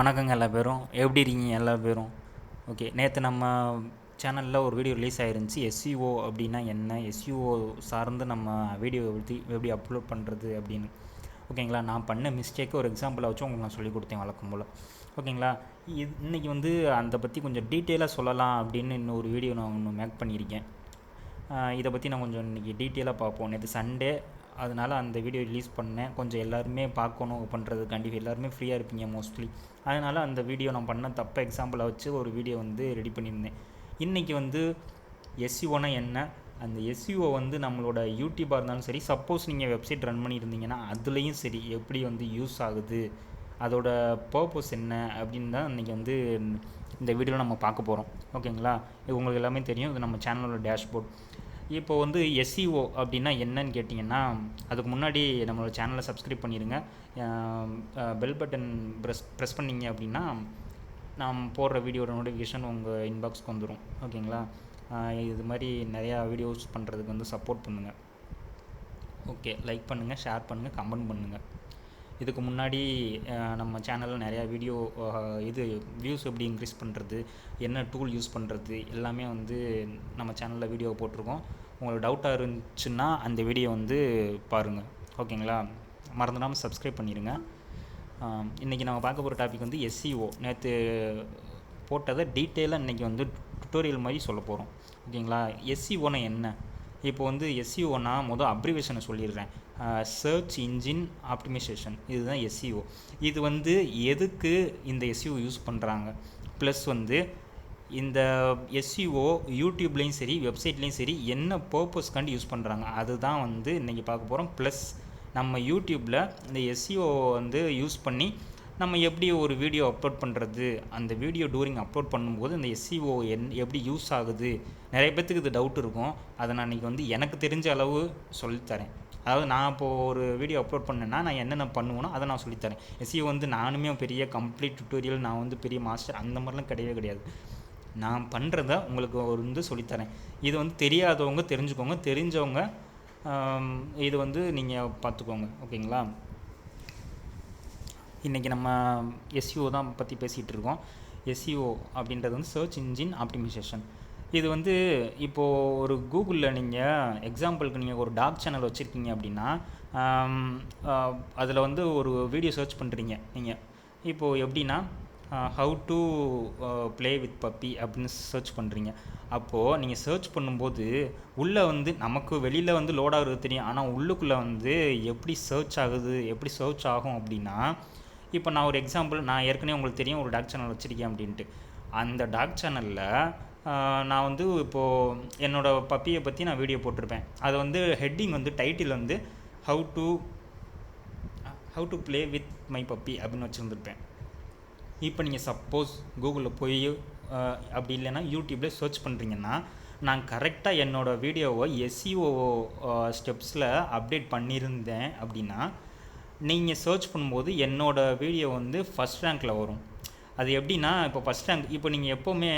வணக்கங்க எல்லா பேரும். எப்படி இருக்கீங்க எல்லா பேரும்? ஓகே, நேற்று நம்ம சேனலில் ஒரு வீடியோ ரிலீஸ் ஆகிருந்துச்சி. எஸ்இஓ அப்படின்னா என்ன, எஸ்இஓ சார்ந்து நம்ம வீடியோ எப்படி அப்லோட் பண்ணுறது அப்படின்னு. ஓகேங்களா, நான் பண்ண மிஸ்டேக்கு ஒரு எக்ஸாம்பிளை வச்சு உங்களுக்கு நான் சொல்லிக் கொடுத்தேன் வழக்கம் போல். ஓகேங்களா, இன்றைக்கி வந்து அதை பற்றி கொஞ்சம் டீட்டெயிலாக சொல்லலாம் அப்படின்னு இன்னொரு வீடியோ நான் ஒன்று மேக் பண்ணியிருக்கேன். இதை பற்றி நான் கொஞ்சம் இன்றைக்கி டீட்டெயிலாக பார்ப்போம். நேற்று சண்டே, அதனால் அந்த வீடியோ ரிலீஸ் பண்ணேன். கொஞ்சம் எல்லாருமே பார்க்கணும் பண்ணுறதுக்காண்டி, எல்லாருமே ஃப்ரீயாக இருப்பீங்க மோஸ்ட்லி. அதனால் அந்த வீடியோ நான் பண்ண தப்ப எக்ஸாம்பிளை வச்சு ஒரு வீடியோ வந்து ரெடி பண்ணியிருந்தேன். இன்றைக்கி வந்து எஸ்இஓனா என்ன, அந்த எஸ்இஓ வந்து நம்மளோட யூடியூபாக இருந்தாலும் சரி, சப்போஸ் நீங்கள் வெப்சைட் ரன் பண்ணியிருந்தீங்கன்னா அதுலேயும் சரி எப்படி வந்து யூஸ் ஆகுது, அதோட பர்பஸ் என்ன அப்படின்னு தான் இன்றைக்கி வந்து இந்த வீடியோவில் நம்ம பார்க்க போகிறோம். ஓகேங்களா, இது உங்களுக்கு எல்லாமே தெரியும். இது நம்ம சேனலோட டேஷ்போர்ட். இப்போ வந்து எஸ்இஓ அப்படின்னா என்னன்னு கேட்டிங்கன்னா, அதுக்கு முன்னாடி நம்மளோட சேனலை சப்ஸ்கிரைப் பண்ணிடுங்க. பெல் பட்டன் ப்ரெஸ் பண்ணிங்க அப்படின்னா நான் போடுற வீடியோட நோட்டிஃபிகேஷன் உங்கள் இன்பாக்ஸ்க்கு வந்துடும். ஓகேங்களா, இது மாதிரி நிறையா வீடியோஸ் பண்ணுறதுக்கு வந்து சப்போர்ட் பண்ணுங்கள். ஓகே, லைக் பண்ணுங்கள், ஷேர் பண்ணுங்கள், கமெண்ட் பண்ணுங்கள். இதுக்கு முன்னாடி நம்ம சேனலில் நிறையா வீடியோ வியூஸ் எப்படி இன்க்ரீஸ் பண்ணுறது, என்ன டூல் யூஸ் பண்ணுறது எல்லாமே வந்து நம்ம சேனலில் வீடியோ போட்டிருக்கோம். உங்களுக்கு டவுட்டாக இருந்துச்சுன்னா அந்த வீடியோ வந்து பாருங்கள். ஓகேங்களா, மறந்துடாமல் சப்ஸ்கிரைப் பண்ணிடுங்க. இன்றைக்கி நம்ம பார்க்க போகிற டாபிக் வந்து எஸ்இஓ. நேற்று போட்டதை டீட்டெயிலாக இன்றைக்கி வந்து டுட்டோரியல் மாதிரி சொல்ல போகிறோம். ஓகேங்களா, எஸ்இஓனா என்ன? இப்போ வந்து எஸ்இஓனா அப்ரிவேஷனை சொல்லிடுறேன். சர்ச் இன்ஜின் ஆப்டிமைசேஷன், இதுதான் எஸ்இஓ. இது வந்து எதுக்கு இந்த எஸ்இஓ யூஸ் பண்ணுறாங்க, ப்ளஸ் வந்து இந்த எஸ்இஓ யூடியூப்லேயும் சரி வெப்சைட்லேயும் சரி என்ன பர்பஸ்க்காண்டி யூஸ் பண்ணுறாங்க, அதுதான் வந்து இன்றைக்கி பார்க்க போகிறோம். ப்ளஸ் நம்ம யூடியூப்பில் இந்த எஸ்இஓ வந்து யூஸ் பண்ணி நம்ம எப்படி ஒரு வீடியோ அப்லோட் பண்ணுறது, அந்த வீடியோ டூரிங் அப்லோட் பண்ணும்போது இந்த எஸ்இஓ எப்படி யூஸ் ஆகுது, நிறைய பேர்த்துக்கு இது டவுட் இருக்கும். அதை நான் இன்றைக்கி வந்து எனக்கு தெரிஞ்ச அளவு சொல்லித்தரேன். அதாவது நான் இப்போது ஒரு வீடியோ அப்லோட் பண்ணேன்னா நான் என்னென்ன பண்ணுவேனோ அதை நான் சொல்லித்தரேன். எஸ்இஓ வந்து நானுமே பெரிய கம்ப்ளீட் டுட்டோரியல், நான் வந்து பெரிய மாஸ்டர் அந்த மாதிரிலாம் கிடையவே கிடையாது. நான் பண்ணுறத உங்களுக்கு வந்து சொல்லித்தரேன். இது வந்து தெரியாதவங்க தெரிஞ்சுக்கோங்க, தெரிஞ்சவங்க இது வந்து நீங்கள் பார்த்துக்கோங்க. ஓகேங்களா, இன்றைக்கி நம்ம எஸ்இஓ தான் பற்றி பேசிகிட்டு இருக்கோம். எஸ்இஓ அப்படின்றது வந்து சர்ச் இன்ஜின் ஆப்டிமைசேஷன். இது வந்து இப்போது ஒரு கூகுளில் நீங்கள் எக்ஸாம்பிளுக்கு நீங்கள் ஒரு டாக் சேனல் வச்சுருக்கீங்க அப்படின்னா அதில் வந்து ஒரு வீடியோ சர்ச் பண்ணுறீங்க நீங்கள். இப்போது எப்படின்னா how to play with puppy அப்படின்னு சர்ச் பண்ணுறீங்க. அப்போது நீங்கள் சர்ச் பண்ணும்போது உள்ளே வந்து நமக்கு வெளியில் வந்து லோட் ஆகுறது தெரியும், ஆனால் உள்ளுக்குள்ளே வந்து எப்படி சர்ச் ஆகுது, எப்படி சர்ச் ஆகும் அப்படின்னா, இப்போ நான் ஒரு எக்ஸாம்பிள், நான் ஏற்கனவே உங்களுக்கு தெரியும் ஒரு டாக் சேனல் வச்சுருக்கேன் அப்படின்ட்டு. அந்த டாக் சேனலில் நான் வந்து இப்போது என்னோடய பப்பியை பற்றி நான் வீடியோ போட்டிருப்பேன். அது வந்து ஹெட்டிங் வந்து டைட்டில் வந்து how to play with my puppy அப்படின்னு வச்சுருந்துருப்பேன். இப்போ நீங்கள் சப்போஸ் கூகுளில் போய் அப்படி இல்லைன்னா யூடியூப்பில் சர்ச் பண்ணுறீங்கன்னா, நான் கரெக்டாக என்னோடய வீடியோவை எஸ்இஓ ஸ்டெப்ஸில் அப்டேட் பண்ணியிருந்தேன் அப்படின்னா நீங்கள் சர்ச் பண்ணும்போது என்னோடய வீடியோ வந்து ஃபஸ்ட் ரேங்க்கில் வரும். அது எப்படின்னா, இப்போ ஃபஸ்ட் ரேங்க், இப்போ நீங்கள் எப்போவுமே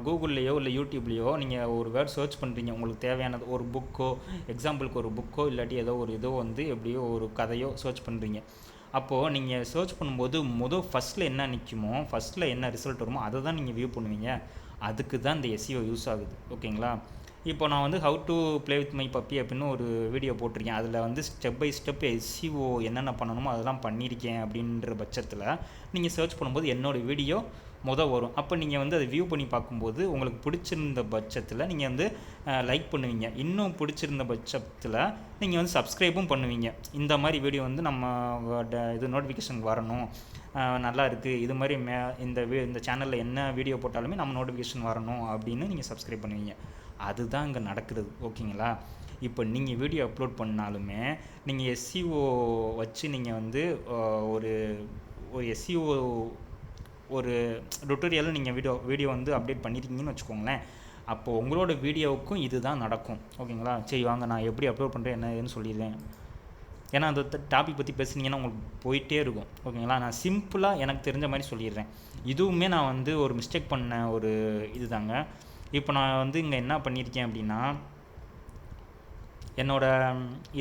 கூகுள்லேயோ இல்லை யூடியூப்லேயோ நீங்கள் ஒரு வேர்ட் சர்ச் பண்ணுறீங்க, உங்களுக்கு தேவையானது ஒரு புக்கோ, எக்ஸாம்பிளுக்கு ஒரு புக்கோ இல்லாட்டி ஏதோ ஒரு இதோ வந்து எப்படியோ ஒரு கதையோ சர்ச் பண்ணுறீங்க. அப்போது நீங்கள் சர்ச் பண்ணும்போது ஃபஸ்ட்டில் என்ன நிற்குமோ, ஃபஸ்ட்டில் என்ன ரிசல்ட் வருமோ அதை தான் நீங்கள் வியூ பண்ணுவீங்க. அதுக்கு தான் இந்த எஸ்இஓ யூஸ் ஆகுது. ஓகேங்களா, இப்போ நான் வந்து how to play with my puppy அப்படின்னு ஒரு வீடியோ போட்டிருக்கேன். அதில் வந்து ஸ்டெப் பை ஸ்டெப் எஸ்இஓ என்னென்ன பண்ணணுமோ அதெல்லாம் பண்ணியிருக்கேன் அப்படின்ற பட்சத்தில் நீங்கள் சர்ச் பண்ணும்போது என்னோடய வீடியோ வரும். அப்போ நீங்கள் வந்து அதை வியூ பண்ணி பார்க்கும்போது உங்களுக்கு பிடிச்சிருந்த பட்சத்தில் நீங்கள் வந்து லைக் பண்ணுவீங்க. இன்னும் பிடிச்சிருந்த பட்சத்தில் நீங்கள் வந்து சப்ஸ்கிரைபும் பண்ணுவீங்க. இந்த மாதிரி வீடியோ வந்து நம்ம இது நோட்டிஃபிகேஷன் வரணும், நல்லா இருக்குது, இது மாதிரி இந்த சேனலில் என்ன வீடியோ போட்டாலுமே நம்ம நோட்டிஃபிகேஷன் வரணும் அப்படின்னு நீங்கள் சப்ஸ்கிரைப் பண்ணுவீங்க. அதுதான் இங்கே நடக்கிறது. ஓகேங்களா, இப்போ நீங்கள் வீடியோ அப்லோட் பண்ணாலுமே நீங்கள் எஸ்இஓ வச்சு நீங்கள் வந்து ஒரு எஸ்இஓ ஒரு டுட்டோரியலில் நீங்கள் வீடியோ வந்து அப்டேட் பண்ணியிருக்கீங்கன்னு வச்சுக்கோங்களேன். அப்போது உங்களோட வீடியோவுக்கும் இது தான் நடக்கும். ஓகேங்களா, சரி வாங்க நான் எப்படி அப்லோட் பண்ணுறேன் என்னன்னு சொல்லிடுறேன். ஏன்னா அந்த டாபிக் பற்றி பேசுனீங்கன்னா உங்களுக்கு போயிட்டே இருக்கும். ஓகேங்களா, நான் சிம்பிளாக எனக்கு தெரிஞ்ச மாதிரி சொல்லிடுறேன். இதுவுமே நான் வந்து ஒரு மிஸ்டேக் பண்ண ஒரு இது தாங்க. இப்போ நான் வந்து இங்கே என்ன பண்ணியிருக்கேன் அப்படின்னா,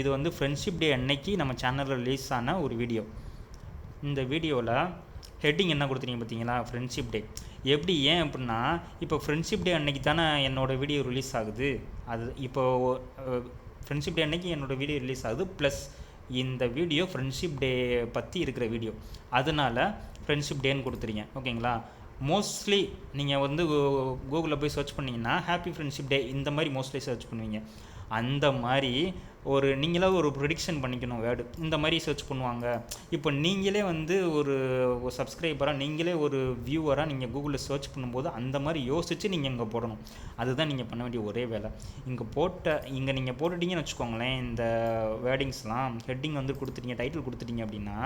இது வந்து ஃப்ரெண்ட்ஷிப் டே அன்னைக்கு நம்ம சேனலில் ரிலீஸ் ஆன ஒரு வீடியோ. இந்த வீடியோவில் ஹெட்டிங் என்ன கொடுத்துருங்க பார்த்தீங்களா, ஃப்ரெண்ட்ஷிப் டே. எப்படி ஏன் அப்படின்னா, இப்போ ஃப்ரெண்ட்ஷிப் டே அன்னைக்கு தானே என்னோடய வீடியோ ரிலீஸ் ஆகுது. அது இப்போது ஃப்ரெண்ட்ஷிப் டே அன்னைக்கு என்னோடய வீடியோ ரிலீஸ் ஆகுது, ப்ளஸ் இந்த வீடியோ ஃப்ரெண்ட்ஷிப் டே பற்றி இருக்கிற வீடியோ, அதனால் ஃப்ரெண்ட்ஷிப் டேன்னு கொடுத்துருங்க. ஓகேங்களா. மோஸ்ட்லி நீங்கள் வந்து கூகுளில் போய் சர்ச் பண்ணிங்கன்னா ஹாப்பி ஃப்ரெண்ட்ஷிப் டே இந்த மாதிரி மோஸ்ட்லி சர்ச் பண்ணுவீங்க. அந்த மாதிரி ஒரு நீங்களாக ஒரு ப்ரிடிக்ஷன் பண்ணிக்கணும் வேர்டு, இந்த மாதிரி சர்ச் பண்ணுவாங்க. இப்போ நீங்களே வந்து ஒரு சப்ஸ்கிரைபராக, நீங்களே ஒரு வியூவராக நீங்கள் கூகுளில் சர்ச் பண்ணும்போது அந்த மாதிரி யோசித்து நீங்கள் இங்கே போடணும். அதுதான் நீங்கள் பண்ண வேண்டிய ஒரே வேலை. இங்கே நீங்கள் போட்டுட்டீங்கன்னு வச்சுக்கோங்களேன், இந்த வேர்டிங்ஸ்லாம் ஹெட்டிங் வந்து கொடுத்துட்டீங்க, டைட்டில் கொடுத்துட்டீங்க அப்படின்னா,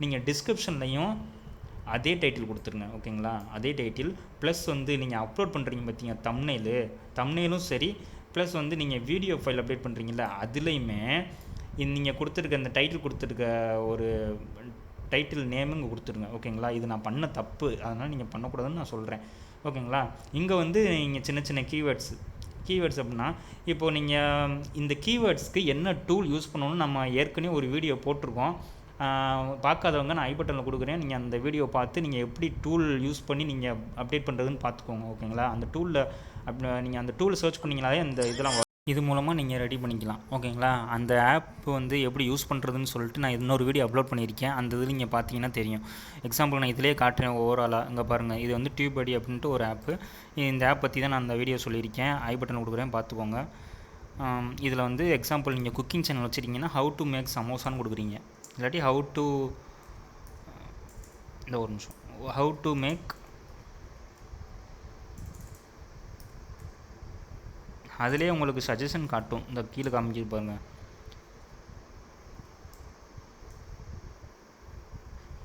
நீங்கள் டிஸ்கிரிப்ஷன்லையும் அதே டைட்டில் கொடுத்துருங்க. ஓகேங்களா. அதே டைட்டில் ப்ளஸ் வந்து நீங்கள் அப்லோட் பண்ணுறீங்க பார்த்தீங்க தம்ப்நெயிலும் சரி, ப்ளஸ் வந்து நீங்கள் வீடியோ ஃபைல் அப்டேட் பண்ணுறீங்களா, அதுலேயுமே நீங்கள் கொடுத்துருக்க இந்த டைட்டில் கொடுத்துருக்க ஒரு டைட்டில் நேமுங்க கொடுத்துருங்க. ஓகேங்களா. இது நான் பண்ண தப்பு, அதனால் நீங்கள் பண்ணக்கூடாதுன்னு நான் சொல்கிறேன். ஓகேங்களா. இங்கே வந்து நீங்கள் சின்ன சின்ன கீவேர்ட்ஸ் அப்படின்னா, இப்போது நீங்கள் இந்த கீவேர்ட்ஸ்க்கு என்ன டூல் யூஸ் பண்ணணும்னு நம்ம ஏற்கனவே ஒரு வீடியோ போட்டிருக்கோம். பார்க்காதவங்க நான் ஐ பட்டனில் கொடுக்குறேன், நீங்கள் அந்த வீடியோ பார்த்து நீங்கள் எப்படி டூல் யூஸ் பண்ணி நீங்கள் அப்டேட் பண்ணுறதுன்னு பார்த்துக்கோங்க. ஓகேங்களா. அந்த டூலில் நீங்கள் அந்த டூல் சர்ச் பண்ணிங்களாலே இந்த இதெல்லாம் இது மூலமாக நீங்கள் ரெடி பண்ணிக்கலாம். ஓகேங்களா. அந்த ஆப் வந்து எப்படி யூஸ் பண்ணுறதுன்னு சொல்லிட்டு நான் இன்னொரு வீடியோ அப்லோட் பண்ணியிருக்கேன். அந்த இதில் நீங்கள் பார்த்தீங்கன்னா தெரியும். எக்ஸாம்பிள் நான் இதிலே காட்டுறேன் ஓவராலாக. இங்கே பாருங்கள், இது வந்து டியூபடி அப்படின்ட்டு ஒரு ஆப்பு. இந்த ஆப் பற்றி தான் நான் அந்த வீடியோ சொல்லியிருக்கேன். ஐ பட்டன் கொடுக்குறேன், பார்த்துக்கோங்க. இதில் வந்து எக்ஸாம்பிள் நீங்கள் குக்கிங் சேனல் வச்சுருக்கீங்கன்னா ஹவு டு மேக் சமோசான்னு கொடுக்குறீங்க, இல்லாட்டி ஹவு டு மேக், அதிலே உங்களுக்கு சஜஷன் காட்டும். இந்த கீழே காமிக்கிது பாருங்கள்,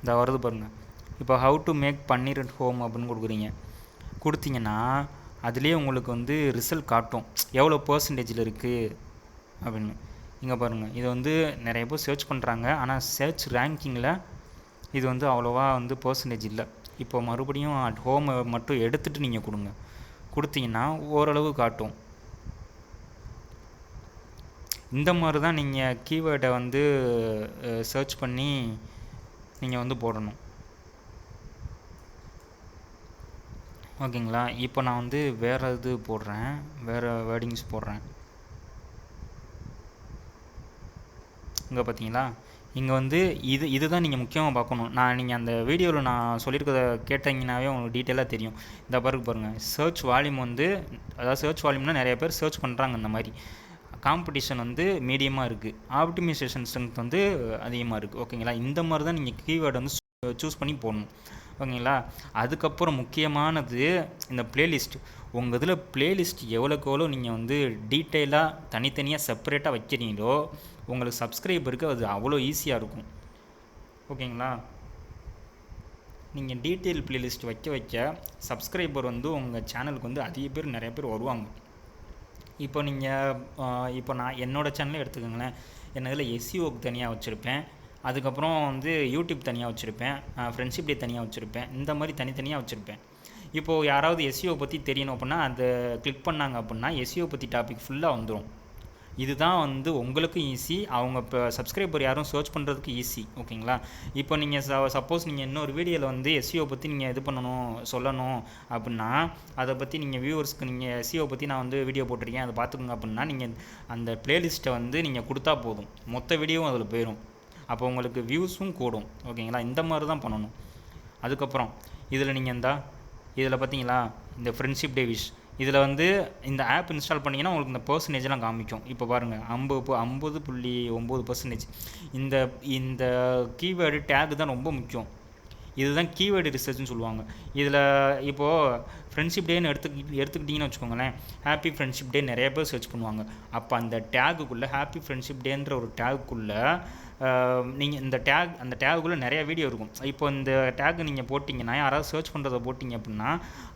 இந்த வருது பாருங்கள். இப்போ how to make paneer at home அப்படின்னு கொடுத்தீங்கன்னா அதுலேயே உங்களுக்கு வந்து ரிசல்ட் காட்டும், எவ்வளோ பர்சன்டேஜில் இருக்குது அப்படின்னு. இங்கே பாருங்கள், இது வந்து நிறைய பேர் சர்ச் பண்ணுறாங்க, ஆனால் சர்ச் ரேங்கிங்கில் இது வந்து அவ்வளோவா வந்து பர்சன்டேஜ் இல்லை. இப்போ மறுபடியும் அட் ஹோம் மட்டும் எடுத்துகிட்டு நீங்கள் கொடுத்தீங்கன்னா ஓரளவு காட்டும். இந்த மாதிரி தான் நீங்கள் கீவேர்டை வந்து சர்ச் பண்ணி நீங்கள் வந்து போடணும். ஓகேங்களா. இப்போ நான் வந்து வேறு இது போடுறேன், வேறு வேர்டிங்ஸ் போடுறேன். இங்கே பார்த்தீங்களா, இங்கே வந்து இதுதான் நீங்கள் முக்கியமாக பார்க்கணும். நீங்கள் அந்த வீடியோவில் நான் சொல்லியிருக்கிறத கேட்டிங்கனாவே உங்களுக்கு டீட்டெயிலாக தெரியும். இந்த பாருங்கள், சர்ச் வால்யூம் வந்து, அதாவது சர்ச் வால்யூம்னா நிறைய பேர் சர்ச் பண்ணுறாங்க. இந்த மாதிரி காம்படிஷன் வந்து மீடியமாக இருக்குது, ஆப்டிமைசேஷன் ஸ்ட்ரென்த் வந்து அதிகமாக இருக்குது. ஓகேங்களா. இந்த மாதிரி தான் நீங்கள் கீவேர்டு வந்து சூஸ் பண்ணி போடணும். ஓகேங்களா. அதுக்கப்புறம் முக்கியமானது இந்த ப்ளேலிஸ்ட். உங்கள் இதில் ப்ளேலிஸ்ட் எவ்வளோக்கு எவ்வளோ நீங்கள் வந்து டீட்டெயிலாக தனித்தனியாக செப்பரேட்டாக வைக்கிறீங்களோ உங்களுக்கு சப்ஸ்கிரைபருக்கு அது அவ்வளோ ஈஸியாக இருக்கும். ஓகேங்களா. நீங்கள் டீட்டெயில் ப்ளேலிஸ்ட் வைக்க சப்ஸ்கிரைபர் வந்து உங்கள் சேனலுக்கு வந்து அதிக பேர், நிறைய பேர் வருவாங்க. இப்போ நான் என்னோடய சேனலே எடுத்துக்கோங்களேன். என்னதில் எஸ்இஓக்கு தனியாக வச்சுருப்பேன், அதுக்கப்புறம் வந்து யூடியூப் தனியாக வச்சுருப்பேன், ஃப்ரெண்ட்ஷிப் டே தனியாக வச்சுருப்பேன், இந்த மாதிரி தனித்தனியாக வச்சுருப்பேன். இப்போது யாராவது எஸ்இஓ பற்றி தெரியணும் அப்படின்னா அதை கிளிக் பண்ணாங்க அப்படின்னா எஸ்இஓ பற்றி டாபிக் ஃபுல்லாக வந்துடும். இதுதான் வந்து உங்களுக்கும் ஈஸி, அவங்க இப்போ சப்ஸ்கிரைபர் யாரும் சர்ச் பண்ணுறதுக்கு ஈஸி. ஓகேங்களா. இப்போ நீங்கள் சப்போஸ் நீங்கள் இன்னொரு வீடியோவில் வந்து எஸ்இஓ பற்றி நீங்கள் இது சொல்லணும் அப்படின்னா, அதை பற்றி நீங்கள் வியூவர்ஸ்க்கு நீங்கள் எஸ்இஓ பற்றி நான் வந்து வீடியோ போட்டிருக்கேன், அதை பார்த்துக்கோங்க அப்படின்னா நீங்கள் அந்த ப்ளேலிஸ்ட்டை வந்து நீங்கள் கொடுத்தா போதும், மொத்த வீடியோவும் அதில் போயிடும். அப்போ உங்களுக்கு வியூஸும் கூடும். ஓகேங்களா. இந்த மாதிரி தான் பண்ணணும். அதுக்கப்புறம் இதில் நீங்கள் இதில் பார்த்தீங்களா, இந்த ஃப்ரெண்ட்ஷிப் டே விஷ், இதில் வந்து இந்த ஆப் இன்ஸ்டால் பண்ணிங்கன்னா உங்களுக்கு இந்த பர்சன்டேஜெலாம் காமிக்கும். இப்போ பாருங்கள், 50.9%. இந்த கீவேர்டு டேக் தான் ரொம்ப முக்கியம். இதுதான் கீவேர்டு ரிசர்ச்னு சொல்லுவாங்க. இதில் இப்போது ஃப்ரெண்ட்ஷிப் டேன்னு எடுத்துக்கிட்டிங்கன்னு வச்சுக்கோங்களேன், ஹாப்பி ஃப்ரெண்ட்ஷிப் டே நிறைய பேர் சர்ச் பண்ணுவாங்க. அப்போ அந்த டேகுக்குள்ளே, ஹாப்பி ஃப்ரெண்ட்ஷிப் டேன்ற ஒரு டேகுக்குள்ளே நீங்கள் அந்த டேகுக்குள்ளே நிறையா வீடியோ இருக்கும். இப்போ இந்த டேக் நீங்கள் போட்டிங்கன்னா, யாராவது சர்ச் பண்ணுறதை போட்டிங்க அப்படின்னா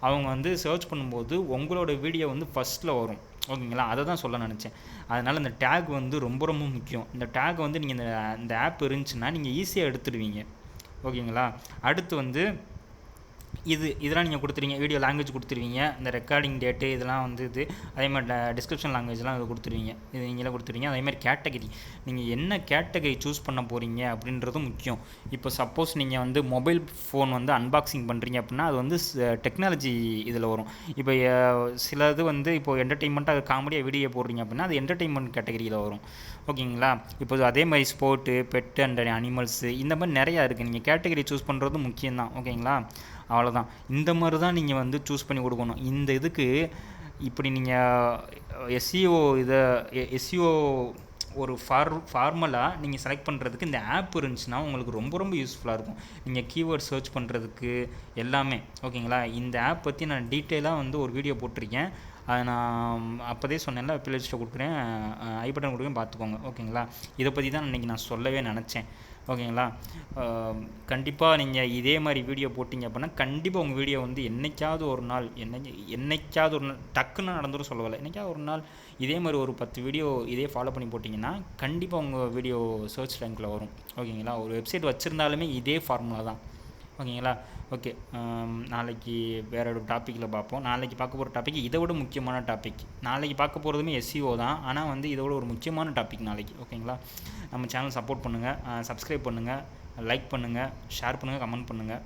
அவங்க வந்து சர்ச் பண்ணும்போது உங்களோட வீடியோ வந்து ஃபஸ்ட்டில் வரும். ஓகேங்களா. அதை தான் சொல்ல நினச்சேன். அதனால் இந்த டேக் வந்து ரொம்ப ரொம்ப முக்கியம். இந்த டேக் வந்து நீங்கள் இந்த ஆப் இருந்துச்சுன்னா நீங்கள் ஈஸியாக எடுத்துடுவீங்க. ஓகேங்களா. அடுத்து வந்து இதெல்லாம் நீங்கள் கொடுத்துருவீங்க. வீடியோ லாங்குவேஜ் கொடுத்துருவீங்க, இந்த ரெக்கார்டிங் டேட்டு இதெல்லாம் அதே மாதிரி டிஸ்கிரிப்ஷன் லாங்குவேஜ்லாம் இது கொடுத்துருவீங்க. இது நீங்களே கொடுத்துருவீங்க. அதேமாதிரி கேட்டகரி, நீங்கள் என்ன கேட்டகரி சூஸ் பண்ண போகிறீங்க அப்படின்றதும் முக்கியம். இப்போ சப்போஸ் நீங்கள் மொபைல் ஃபோன் அன்பாக்சிங் பண்ணுறீங்க அப்படின்னா அது டெக்னாலஜி இதில் வரும். இப்போ சிலது இப்போ என்டர்டெயின்மெண்ட்டாக காமெடியாக வீடியோ போடுறீங்க அப்படின்னா அது என்டர்டெயின்மெண்ட் கேட்டகரியில் வரும். ஓகேங்களா? இப்போ அதே மாதிரி ஸ்போர்ட்டு, பெட்டு அண்ட் அனிமல்ஸு இந்த மாதிரி நிறையா இருக்குது. நீங்கள் கேட்டகரி சூஸ் பண்ணுறது முக்கியம்தான். ஓகேங்களா? அவ்வளோதான். இந்த மாதிரி தான் நீங்கள் சூஸ் பண்ணி கொடுக்கணும். இந்த இதுக்கு இப்படி நீங்கள் எஸ்இஓ ஒரு ஃபார்மலாக நீங்கள் செலக்ட் பண்ணுறதுக்கு இந்த ஆப் இருந்துச்சுன்னா உங்களுக்கு ரொம்ப ரொம்ப யூஸ்ஃபுல்லாக இருக்கும். நீங்கள் கீவேர்ட் சர்ச் பண்ணுறதுக்கு எல்லாமே. ஓகேங்களா? இந்த ஆப் பற்றி நான் டீட்டெயிலாக ஒரு வீடியோ போட்டிருக்கேன். அதை நான் அப்போதே சொன்னேன்ல, பிளேலிஸ்ட்டை கொடுக்குறேன், ஐ பட்டன் கொடுக்குறேன், பார்த்துக்கோங்க. ஓகேங்களா? இதை பற்றி தான் இன்றைக்கி நான் சொல்லவே நினச்சேன். ஓகேங்களா? கண்டிப்பாக நீங்கள் இதே மாதிரி வீடியோ போட்டிங்க அப்படின்னா கண்டிப்பாக உங்கள் வீடியோ என்றைக்காவது ஒரு நாள் டக்குன்னு நடந்துடும் சொல்லவில்லை, என்றைக்காவது ஒரு நாள் இதே மாதிரி ஒரு 10 வீடியோ இதே ஃபாலோ பண்ணி போட்டிங்கன்னா கண்டிப்பாக உங்கள் வீடியோ சர்ச் ரேங்கில் வரும். ஓகேங்களா? ஒரு வெப்சைட் வச்சுருந்தாலுமே இதே ஃபார்முலா தான். ஓகேங்களா? ஓகே, நாளைக்கு வேறு ஒரு டாப்பிக்கில் பார்ப்போம். நாளைக்கு பார்க்க போகிற டாபிக் இதை விட முக்கியமான டாபிக். நாளைக்கு பார்க்க போகிறதுமே எஸ்இஓ தான், ஆனால் இதோட ஒரு முக்கியமான டாபிக் நாளைக்கு. ஓகேங்களா? நம்ம சேனல் சப்போர்ட் பண்ணுங்கள், சப்ஸ்கிரைப் பண்ணுங்கள், லைக் பண்ணுங்கள், ஷேர் பண்ணுங்கள், கமெண்ட் பண்ணுங்கள்.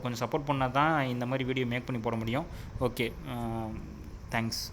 கொஞ்சம் சப்போர்ட் பண்ணால் தான் இந்த மாதிரி வீடியோ மேக் பண்ணி போட முடியும். Okay, thanks.